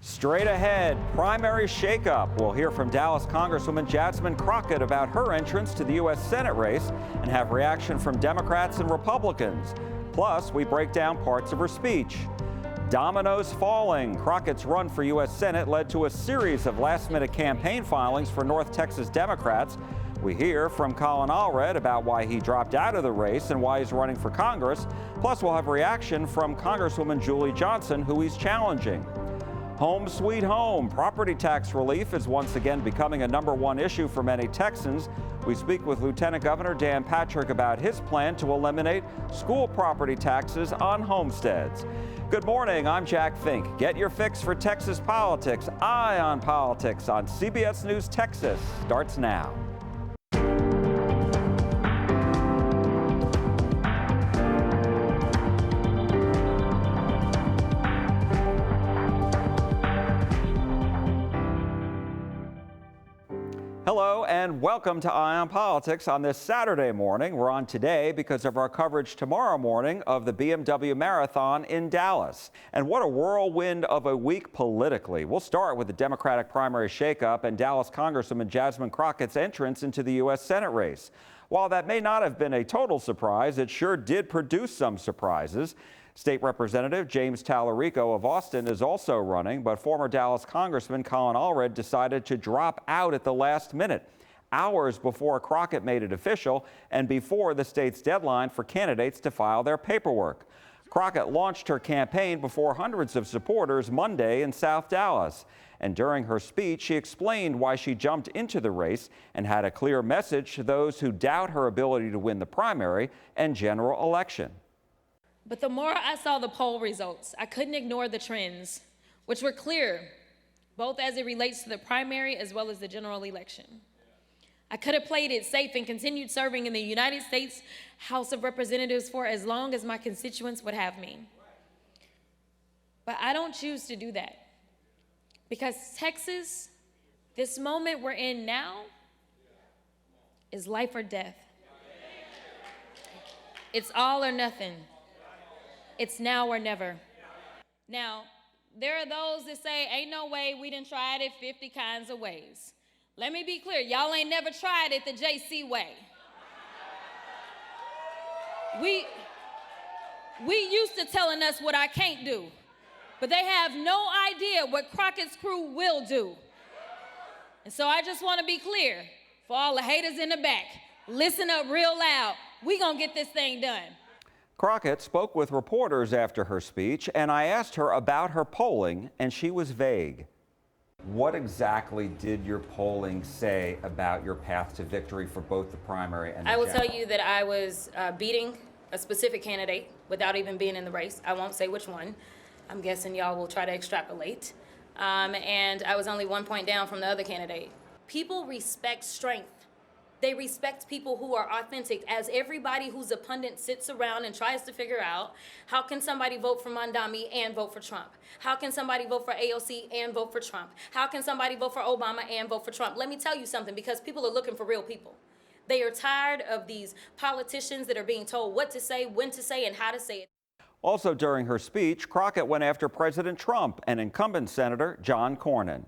Straight ahead, primary shakeup. We'll hear from Dallas Congresswoman Jasmine Crockett about her entrance to the U.S. Senate race and have reaction from Democrats and Republicans. Plus, we break down parts of her speech. Dominoes falling. Crockett's run for U.S. Senate led to a series of last-minute campaign filings for North Texas Democrats. We hear from Colin Allred about why he dropped out of the race and why he's running for Congress. Plus, we'll have reaction from Congresswoman Julie Johnson, who he's challenging. Home sweet home. Property tax relief is once again becoming a #1 issue for many Texans. We speak with Lieutenant Governor Dan Patrick about his plan to eliminate school property taxes on homesteads. Good morning, I'm Jack Fink. Get your fix for Texas politics. Eye on Politics on CBS News Texas starts now. Hello and welcome to Eye on Politics on this Saturday morning. We're on today because of our coverage tomorrow morning of the BMW Marathon in Dallas. And what a whirlwind of a week politically. We'll start with the Democratic primary shakeup and Dallas Congresswoman Jasmine Crockett's entrance into the U.S. Senate race. While that may not have been a total surprise, it sure did produce some surprises. State Representative James Tallarico of Austin is also running, but former Dallas Congressman Colin Allred decided to drop out at the last minute, hours before Crockett made it official and before the state's deadline for candidates to file their paperwork. Crockett launched her campaign before hundreds of supporters Monday in South Dallas. And during her speech, she explained why she jumped into the race and had a clear message to those who doubt her ability to win the primary and general election. But the more I saw the poll results, I couldn't ignore the trends, which were clear, both as it relates to the primary as well as the general election. I could have played it safe and continued serving in the United States House of Representatives for as long as my constituents would have me. But I don't choose to do that. Because Texas, this moment we're in now, is life or death. It's all or nothing. It's now or never. Now, there are those that say, ain't no way, we done tried it 50 kinds of ways. Let me be clear, y'all ain't never tried it the JC way. We used to telling us what I can't do, but they have no idea what Crockett's crew will do. And so I just want to be clear, for all the haters in the back, listen up real loud. We gonna get this thing done. Crockett spoke with reporters after her speech, and I asked her about her polling, and she was vague. What exactly did your polling say about your path to victory for both the primary and the general? I will tell you that I was beating a specific candidate without even being in the race. I won't say which one. I'm guessing y'all will try to extrapolate. And I was only 1 point down from the other candidate. People respect strength. They respect people who are authentic, as everybody who's a pundit sits around and tries to figure out, how can somebody vote for Mondami and vote for Trump? How can somebody vote for AOC and vote for Trump? How can somebody vote for Obama and vote for Trump? Let me tell you something, because people are looking for real people. They are tired of these politicians that are being told what to say, when to say, and how to say it. Also during her speech, Crockett went after President Trump and incumbent Senator John Cornyn.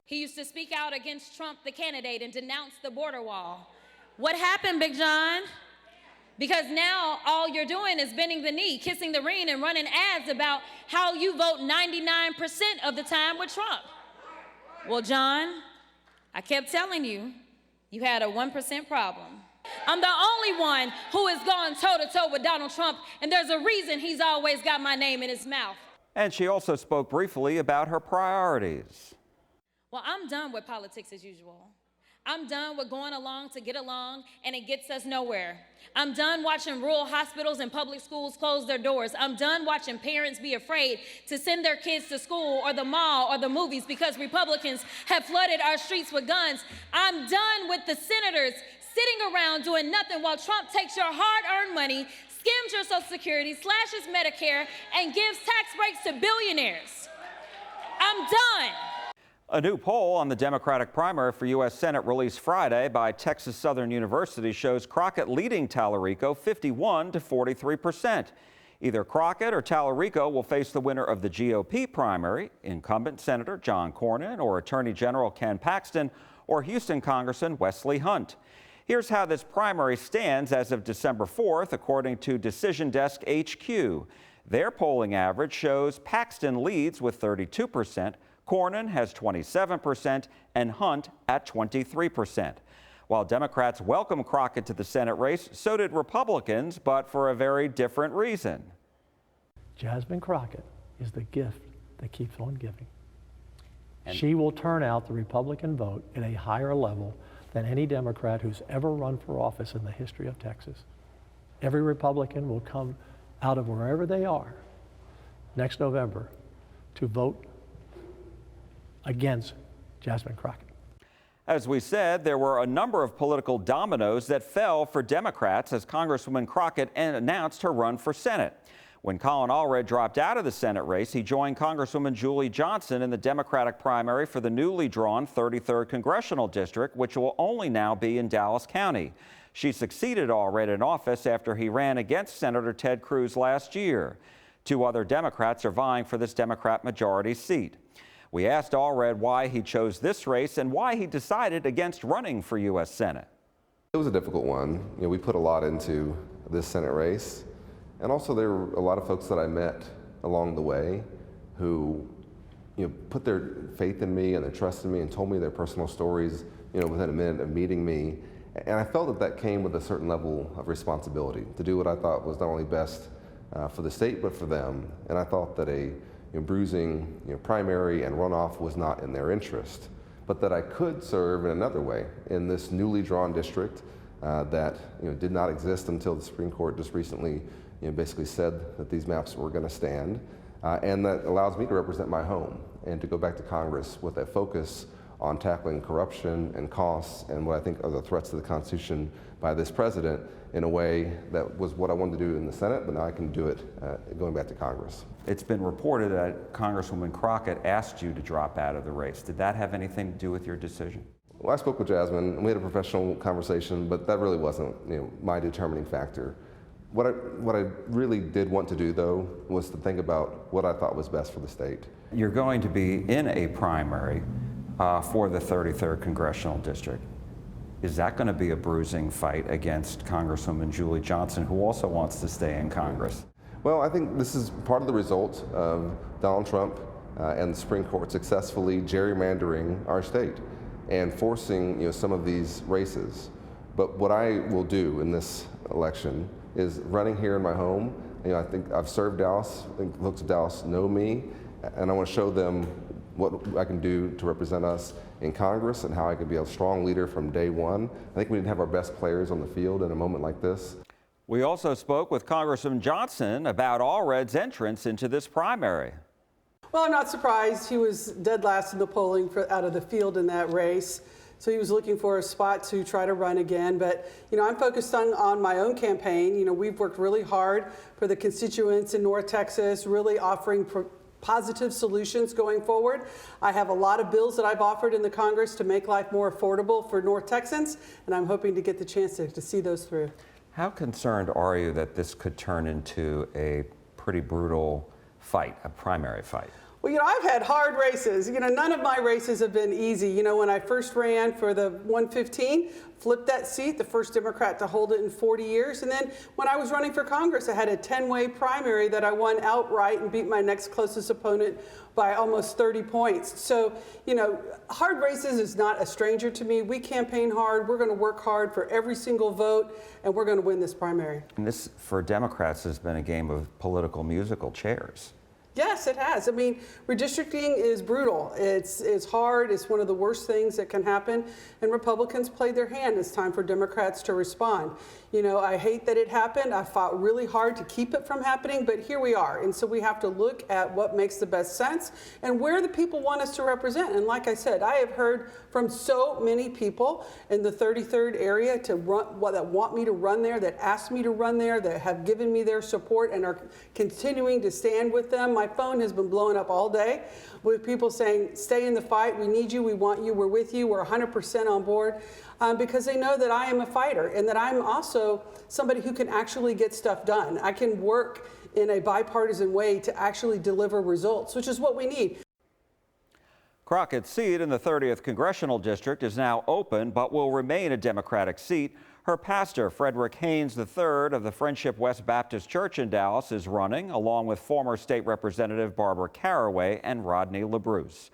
He used to speak out against Trump, the candidate, and denounce the border wall. What happened, Big John? Because now all you're doing is bending the knee, kissing the ring, and running ads about how you vote 99% of the time with Trump. Well, John, I kept telling you, you had a 1% problem. I'm the only one who has gone toe-to-toe with Donald Trump, and there's a reason he's always got my name in his mouth. And she also spoke briefly about her priorities. Well, I'm done with politics as usual. I'm done with going along to get along, and it gets us nowhere. I'm done watching rural hospitals and public schools close their doors. I'm done watching parents be afraid to send their kids to school or the mall or the movies because Republicans have flooded our streets with guns. I'm done with the senators sitting around doing nothing while Trump takes your hard-earned money, skims your Social Security, slashes Medicare, and gives tax breaks to billionaires. I'm done. A new poll on the Democratic primary for U.S. Senate released Friday by Texas Southern University shows Crockett leading Tallarico 51 to 43%. Either Crockett or Tallarico will face the winner of the GOP primary, incumbent Senator John Cornyn, or Attorney General Ken Paxton, or Houston Congressman Wesley Hunt. Here's how this primary stands as of December 4th, according to Decision Desk HQ. Their polling average shows Paxton leads with 32%, Cornyn has 27%, and Hunt at 23%. While Democrats welcome Crockett to the Senate race, so did Republicans, but for a very different reason. Jasmine Crockett is the gift that keeps on giving. She will turn out the Republican vote at a higher level than any Democrat who's ever run for office in the history of Texas. Every Republican will come out of wherever they are next November to vote against Jasmine Crockett. As we said, there were a number of political dominoes that fell for Democrats as Congresswoman Crockett announced her run for Senate. When Colin Allred dropped out of the Senate race, he joined Congresswoman Julie Johnson in the Democratic primary for the newly drawn 33rd Congressional District, which will only now be in Dallas County. She succeeded Allred in office after he ran against Senator Ted Cruz last year. 2 other Democrats are vying for this Democrat majority seat. We asked Allred why he chose this race and why he decided against running for U.S. Senate. It was a difficult one. We put a lot into this Senate race. And also there were a lot of folks that I met along the way who put their faith in me and their trust in me and told me their personal stories within a minute of meeting me. And I felt that came with a certain level of responsibility to do what I thought was not only best for the state but for them. And I thought that a bruising primary and runoff was not in their interest, but that I could serve in another way in this newly drawn district that did not exist until the Supreme Court just recently basically said that these maps were going to stand, and that allows me to represent my home and to go back to Congress with a focus on tackling corruption and costs and what I think are the threats to the Constitution by this president in a way that was what I wanted to do in the Senate, but now I can do it going back to Congress. It's been reported that Congresswoman Crockett asked you to drop out of the race. Did that have anything to do with your decision? Well, I spoke with Jasmine, and we had a professional conversation, but that really wasn't my determining factor. What I really did want to do, though, was to think about what I thought was best for the state. You're going to be in a primary for the 33rd Congressional District. Is that going to be a bruising fight against Congresswoman Julie Johnson, who also wants to stay in Congress? Well, I think this is part of the result of Donald Trump and the Supreme Court successfully gerrymandering our state and forcing some of these races. But what I will do in this election is running here in my home. I think I've served Dallas. I think folks of Dallas know me, and I want to show them what I can do to represent us in Congress and how I can be a strong leader from day one. I think we didn't have our best players on the field in a moment like this. We also spoke with Congressman Johnson about Allred's entrance into this primary. Well, I'm not surprised. He was dead last in the polling out of the field in that race. So he was looking for a spot to try to run again. But, I'm focused on my own campaign. We've worked really hard for the constituents in North Texas, really offering positive solutions going forward. I have a lot of bills that I've offered in the Congress to make life more affordable for North Texans, and I'm hoping to get the chance to see those through. How concerned are you that this could turn into a pretty brutal fight, a primary fight? Well, I've had hard races. None of my races have been easy. When I first ran for the 115, flipped that seat, the first Democrat to hold it in 40 years. And then when I was running for Congress, I had a 10-way primary that I won outright and beat my next closest opponent by almost 30 points. So, hard races is not a stranger to me. We campaign hard. We're going to work hard for every single vote, and we're going to win this primary. And this, for Democrats, has been a game of political musical chairs. Yes, it has. Redistricting is brutal. It's hard. It's one of the worst things that can happen. And Republicans played their hand. It's time for Democrats to respond. I hate that it happened. I fought really hard to keep it from happening, but here we are. And so we have to look at what makes the best sense and where the people want us to represent. And like I said, I have heard from so many people in the 33rd area that want me to run there, that asked me to run there, that have given me their support and are continuing to stand with them. My phone has been blowing up all day with people saying, stay in the fight, we need you, we want you, we're with you, we're 100% on board, because they know that I am a fighter and that I'm also somebody who can actually get stuff done. I can work in a bipartisan way to actually deliver results, which is what we need. Crockett's seat in the 30th Congressional District is now open, but will remain a Democratic seat. Her pastor, Frederick Haynes III of the Friendship West Baptist Church in Dallas, is running, along with former state representative Barbara Caraway and Rodney LaBruce.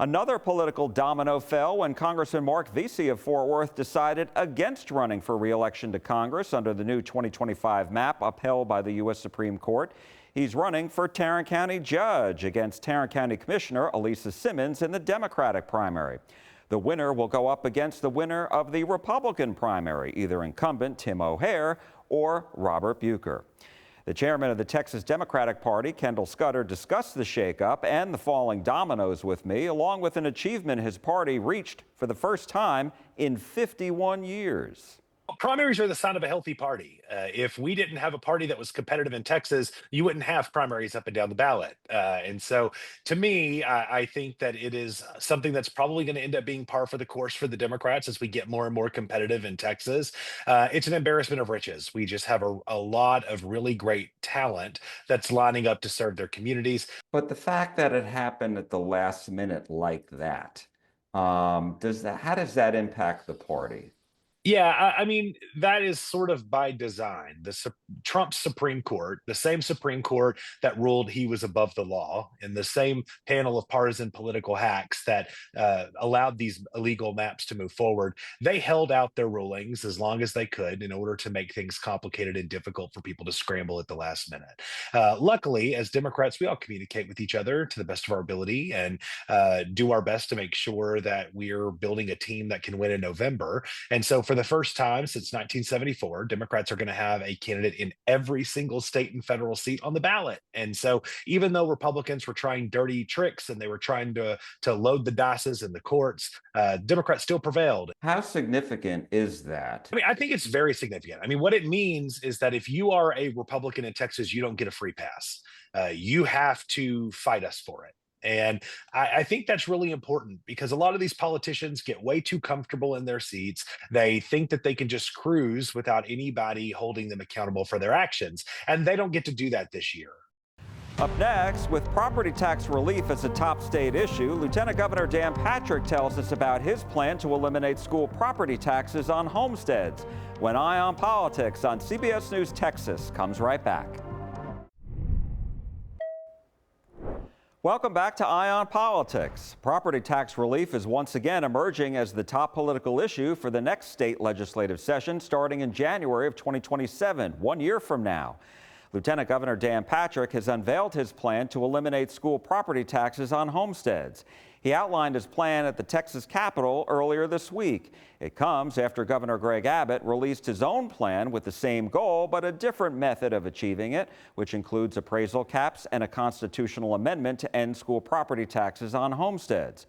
Another political domino fell when Congressman Mark Vesey of Fort Worth decided against running for re-election to Congress under the new 2025 map upheld by the U.S. Supreme Court. He's running for Tarrant County Judge against Tarrant County Commissioner Elisa Simmons in the Democratic primary. The winner will go up against the winner of the Republican primary, either incumbent Tim O'Hare or Robert Bucher. The chairman of the Texas Democratic Party, Kendall Scudder, discussed the shakeup and the falling dominoes with me, along with an achievement his party reached for the first time in 51 years. Primaries are the sign of a healthy party. If we didn't have a party that was competitive in Texas, you wouldn't have primaries up and down the ballot. And so to me, I think that it is something that's probably going to end up being par for the course for the Democrats as we get more and more competitive in Texas. It's an embarrassment of riches. We just have a lot of really great talent that's lining up to serve their communities. But the fact that it happened at the last minute like that, how does that impact the party? Yeah, I mean, that is sort of by design. Trump's Supreme Court, the same Supreme Court that ruled he was above the law, and the same panel of partisan political hacks that allowed these illegal maps to move forward, they held out their rulings as long as they could in order to make things complicated and difficult for people to scramble at the last minute. Luckily, as Democrats, we all communicate with each other to the best of our ability and do our best to make sure that we're building a team that can win in November. And so for the first time since 1974, Democrats are going to have a candidate in every single state and federal seat on the ballot. And so even though Republicans were trying dirty tricks and they were trying to load the dices in the courts, Democrats still prevailed. How significant is that? I mean, I think it's very significant. I mean, what it means is that if you are a Republican in Texas, you don't get a free pass. You have to fight us for it. And I think that's really important because a lot of these politicians get way too comfortable in their seats. They think that they can just cruise without anybody holding them accountable for their actions. And they don't get to do that this year. Up next, with property tax relief as a top state issue, Lieutenant Governor Dan Patrick tells us about his plan to eliminate school property taxes on homesteads. When Eye on Politics on CBS News Texas comes right back. Welcome back to Eye on Politics. Property tax relief is once again emerging as the top political issue for the next state legislative session starting in January of 2027, 1 year from now. Lieutenant Governor Dan Patrick has unveiled his plan to eliminate school property taxes on homesteads. He outlined his plan at the Texas Capitol earlier this week. It comes after Governor Greg Abbott released his own plan with the same goal, but a different method of achieving it, which includes appraisal caps and a constitutional amendment to end school property taxes on homesteads.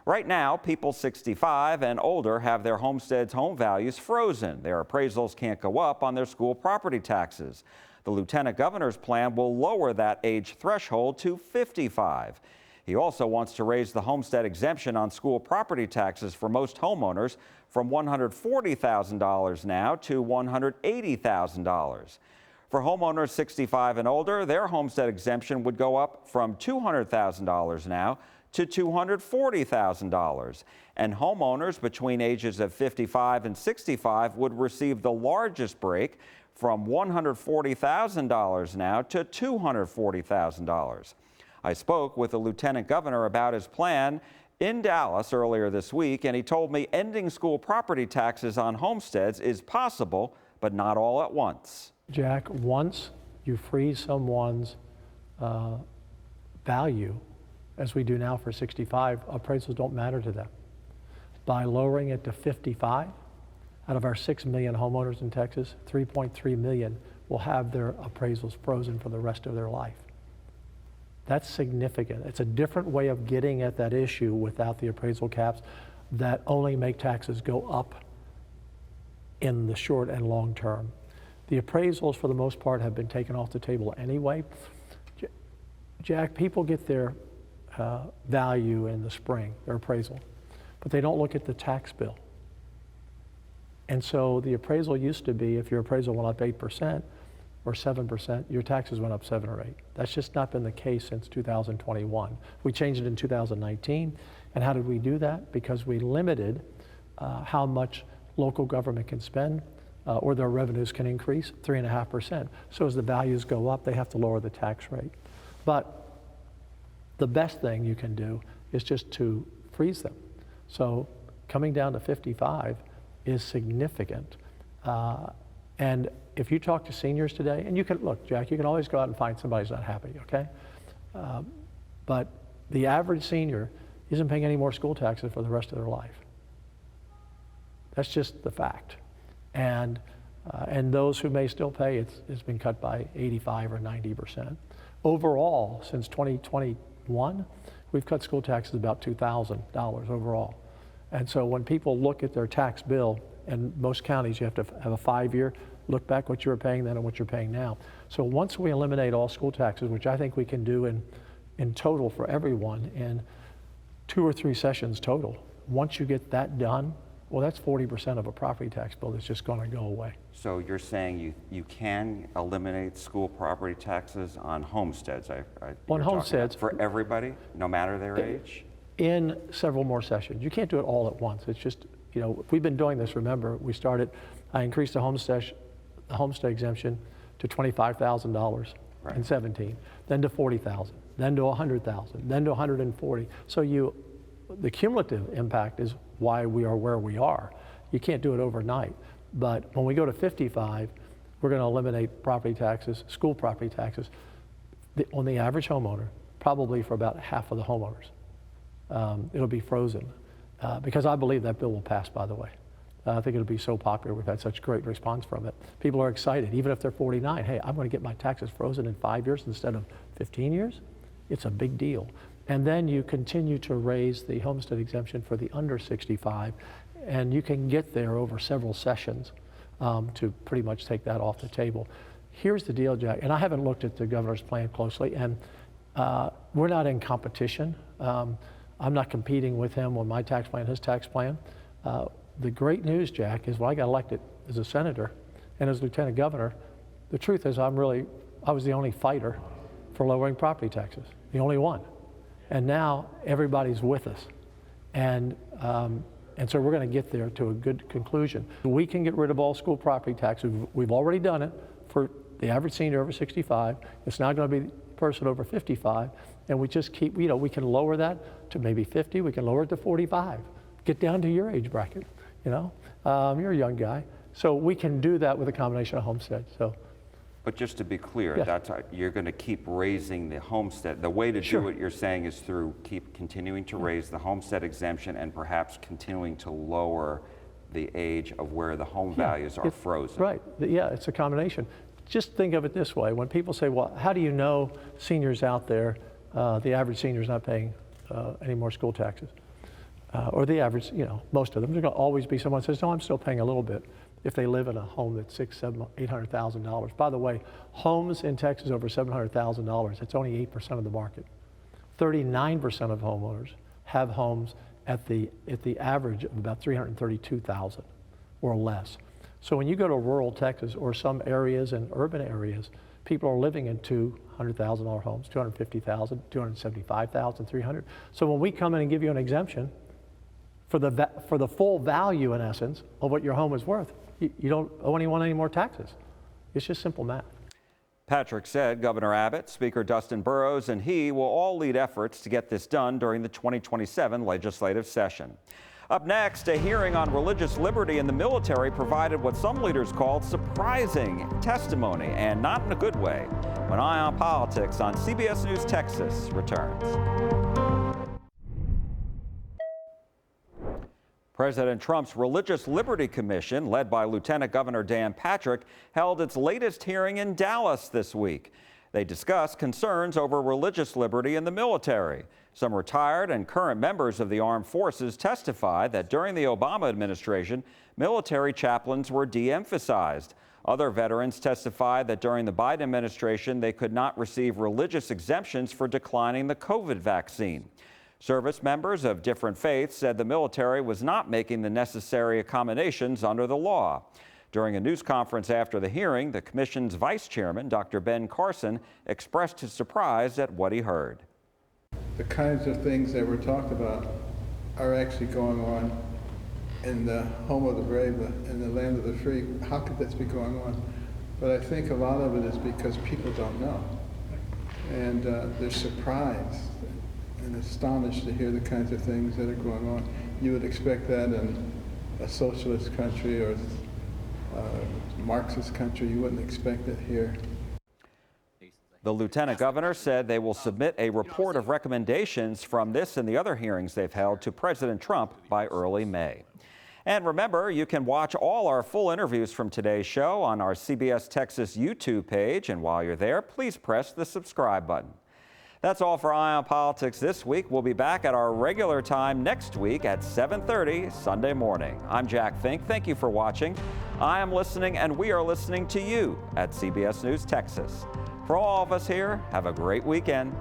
Right now, people 65 and older have their homesteads' home values frozen. Their appraisals can't go up on their school property taxes. The Lieutenant Governor's plan will lower that age threshold to 55. He also wants to raise the homestead exemption on school property taxes for most homeowners from $140,000 now to $180,000. For homeowners 65 and older, their homestead exemption would go up from $200,000 now to $240,000. And homeowners between ages of 55 and 65 would receive the largest break from $140,000 now to $240,000. I spoke with the Lieutenant Governor about his plan in Dallas earlier this week, and he told me ending school property taxes on homesteads is possible, but not all at once. Jack, once you freeze someone's value, as we do now for 65, appraisals don't matter to them. By lowering it to 55, out of our 6 million homeowners in Texas, 3.3 million will have their appraisals frozen for the rest of their life. That's significant. It's a different way of getting at that issue without the appraisal caps that only make taxes go up in the short and long term. The appraisals, for the most part, have been taken off the table anyway. Jack, people get their value in the spring, their appraisal, but they don't look at the tax bill. And so the appraisal used to be, if your appraisal went up 8%, or 7%, your taxes went up 7 or 8. That's just not been the case since 2021. We changed it in 2019. And how did we do that? Because we limited how much local government can spend or their revenues can increase, 3.5%. So as the values go up, they have to lower the tax rate. But the best thing you can do is just to freeze them. So coming down to 55 is significant. And if you talk to seniors today, and you can, look, Jack, you can always go out and find somebody who's not happy, okay? But the average senior isn't paying any more school taxes for the rest of their life. That's just the fact. And those who may still pay, it's been cut by 85 or 90%. Overall, since 2021, we've cut school taxes about $2,000 overall. And so when people look at their tax bill, in most counties you have to have a 5-year look back what you were paying then and what you're paying now. So once we eliminate all school taxes, which I think we can do in total for everyone in 2 or 3 sessions total, once you get that done, well, that's 40% of a property tax bill that's just going to go away. So you're saying you can eliminate school property taxes on homesteads? On homesteads. For everybody, no matter their age? In several more sessions. You can't do it all at once. It's just, you know, we've been doing this, remember, I increased the homestead exemption to $25,000 in 17, then to $40,000, then to $100,000, then to $140,000. So the cumulative impact is why we are where we are. You can't do it overnight. But when we go to 55, we're going to eliminate property taxes, school property taxes, on the average homeowner, probably for about half of the homeowners. It'll be frozen because I believe that bill will pass, by the way. I think it'll be so popular. We've had such great response from it. People are excited, even if they're 49. Hey, I'm going to get my taxes frozen in 5 years instead of 15 years. It's a big deal. And then you continue to raise the homestead exemption for the under 65, and you can get there over several sessions to pretty much take that off the table. Here's the deal, Jack, and I haven't looked at the governor's plan closely, and we're not in competition. I'm not competing with him on my tax plan, his tax plan. The great news, Jack, is when I got elected as a senator and as lieutenant governor, the truth is I was the only fighter for lowering property taxes, the only one. And now everybody's with us. And so we're going to get there to a good conclusion. We can get rid of all school property taxes. We've already done it for the average senior over 65. It's now going to be the person over 55. And we just keep, we can lower that to maybe 50. We can lower it to 45. Get down to your age bracket, You're a young guy. So we can do that with a combination of homesteads. So. But just to be clear, Yes. You're going to keep raising the homestead. The way to Sure. do what you're saying is through keep continuing to raise the homestead exemption and perhaps continuing to lower the age of where the home values are frozen. Right. Yeah, it's a combination. Just think of it this way. When people say, well, how do you know seniors out there, the average senior is not paying any more school taxes? Or the average, most of them. There's going to always be someone who says, no, I'm still paying a little bit if they live in a home that's $600,000, $700,000, $800,000. By the way, homes in Texas over $700,000, it's only 8% of the market. 39% of homeowners have homes at the average of about $332,000 or less. So when you go to rural Texas or some areas and urban areas, people are living in $200,000 homes, $250,000, $275,000, $300,000. So when we come in and give you an exemption for the full value, in essence, of what your home is worth, you don't owe anyone any more taxes. It's just simple math. Patrick said Governor Abbott, Speaker Dustin Burrows, and he will all lead efforts to get this done during the 2027 legislative session. Up next, a hearing on religious liberty in the military provided what some leaders called surprising testimony, and not in a good way, when Eye on Politics on CBS News Texas returns. President Trump's Religious Liberty Commission, led by Lieutenant Governor Dan Patrick, held its latest hearing in Dallas this week. They discussed concerns over religious liberty in the military. Some retired and current members of the armed forces testified that during the Obama administration, military chaplains were de-emphasized. Other veterans testified that during the Biden administration, they could not receive religious exemptions for declining the COVID vaccine. Service members of different faiths said the military was not making the necessary accommodations under the law. During a news conference after the hearing, the commission's vice chairman, Dr. Ben Carson, expressed his surprise at what he heard. The kinds of things that were talked about are actually going on in the home of the brave, in the land of the free. How could this be going on? But I think a lot of it is because people don't know. And they're surprised and astonished to hear the kinds of things that are going on. You would expect that in a socialist country or Marxist country. You wouldn't expect it here. The lieutenant governor said they will submit a report of recommendations from this and the other hearings they've held to President Trump by early May. And remember, you can watch all our full interviews from today's show on our CBS Texas YouTube page. And while you're there, please press the subscribe button. That's all for Eye on Politics this week. We'll be back at our regular time next week at 7:30 Sunday morning. I'm Jack Fink. Thank you for watching. I am listening, and we are listening to you at CBS News Texas. For all of us here, have a great weekend.